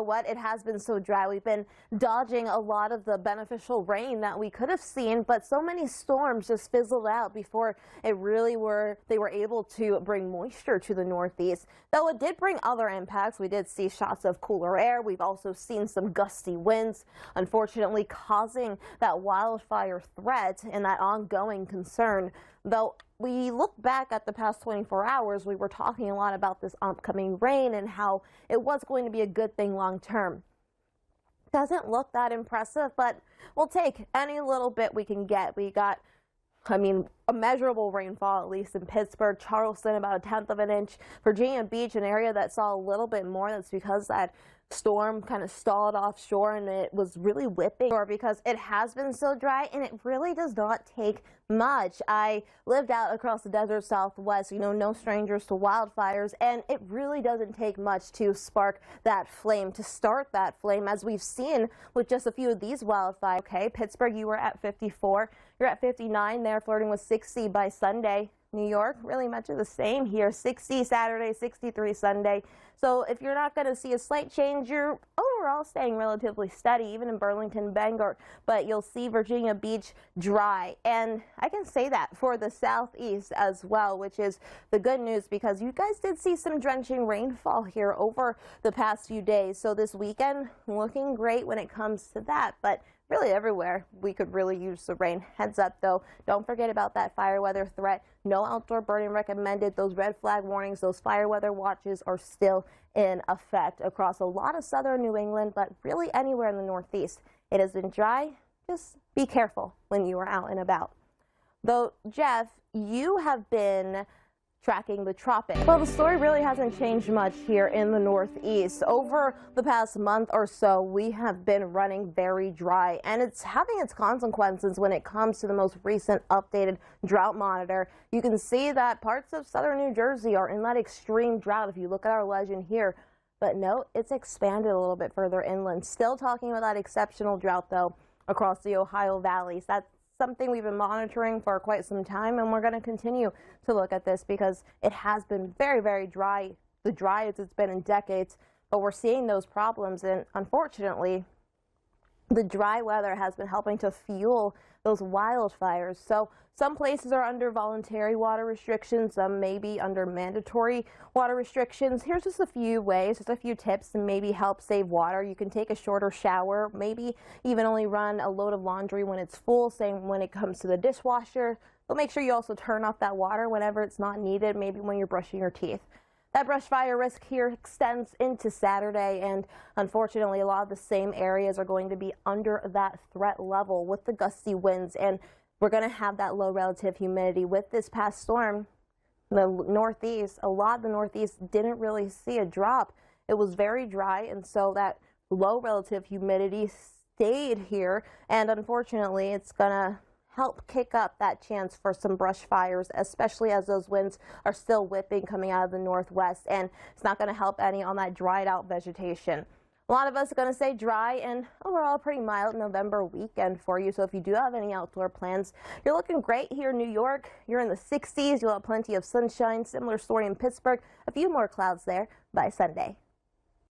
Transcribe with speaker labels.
Speaker 1: What, it has been so dry. We've been dodging a lot of the beneficial rain that we could have seen, but so many storms just fizzled out before they were able to bring moisture to the Northeast. Though it did bring other impacts. We did see shots of cooler air. We've also seen some gusty winds, unfortunately causing that wildfire threat and that ongoing concern. Though we look back at the past 24 hours, we were talking a lot about this upcoming rain and how it was going to be a good thing long term. Doesn't look that impressive, but we'll take any little bit we can get. We got, a measurable rainfall, at least in Pittsburgh, Charleston, about 1/10 of an inch. Virginia Beach, an area that saw a little bit more. That's because that storm kind of stalled offshore and it was really whipping, or because it has been so dry and it really does not take much. I lived out across the desert Southwest, no strangers to wildfires, and it really doesn't take much to spark that flame, to start that flame, as we've seen with just a few of these wildfires. Okay, Pittsburgh, you were at 54, you're at 59 there, flirting with 60 by Sunday. New York, really much of the same here, 60 Saturday, 63 Sunday. So if you're not going to see a slight change, you're overall staying relatively steady, even in Burlington, Bangor. But you'll see Virginia Beach dry. And I can say that for the Southeast as well, which is the good news, because you guys did see some drenching rainfall here over the past few days. So this weekend, looking great when it comes to that. But really everywhere we could really use the rain. Heads up though, don't forget about that fire weather threat. No outdoor burning recommended. Those red flag warnings, those fire weather watches are still in effect across a lot of southern New England, but really anywhere in the Northeast. It has been dry. Just be careful when you are out and about. Though, Jeff, you have been tracking the tropics. Well, the story really hasn't changed much here in the Northeast. Over the past month or so, we have been running very dry, and it's having its consequences when it comes to the most recent updated drought monitor. You can see that parts of southern New Jersey are in that extreme drought if you look at our legend here. But no, it's expanded a little bit further inland. Still talking about that exceptional drought, though, across the Ohio valleys. That's something we've been monitoring for quite some time, and we're going to continue to look at this because it has been very, very dry, the driest it's been in decades, but we're seeing those problems, and unfortunately the dry weather has been helping to fuel those wildfires. So some places are under voluntary water restrictions, some may be under mandatory water restrictions. Here's just a few ways, just a few tips to maybe help save water. You can take a shorter shower, maybe even only run a load of laundry when it's full, same when it comes to the dishwasher. But make sure you also turn off that water whenever it's not needed, maybe when you're brushing your teeth. That brush fire risk here extends into Saturday, and unfortunately a lot of the same areas are going to be under that threat level with the gusty winds, and we're going to have that low relative humidity. With this past storm, the Northeast, a lot of the Northeast didn't really see a drop. It was very dry, and so that low relative humidity stayed here, and unfortunately it's going to help kick up that chance for some brush fires, especially as those winds are still whipping coming out of the northwest, and it's not going to help any on that dried out vegetation. A lot of us are going to say dry and overall a pretty mild November weekend for you. So if you do have any outdoor plans, you're looking great here in New York. You're in the 60s. You'll have plenty of sunshine. Similar story in Pittsburgh. A few more clouds there by Sunday.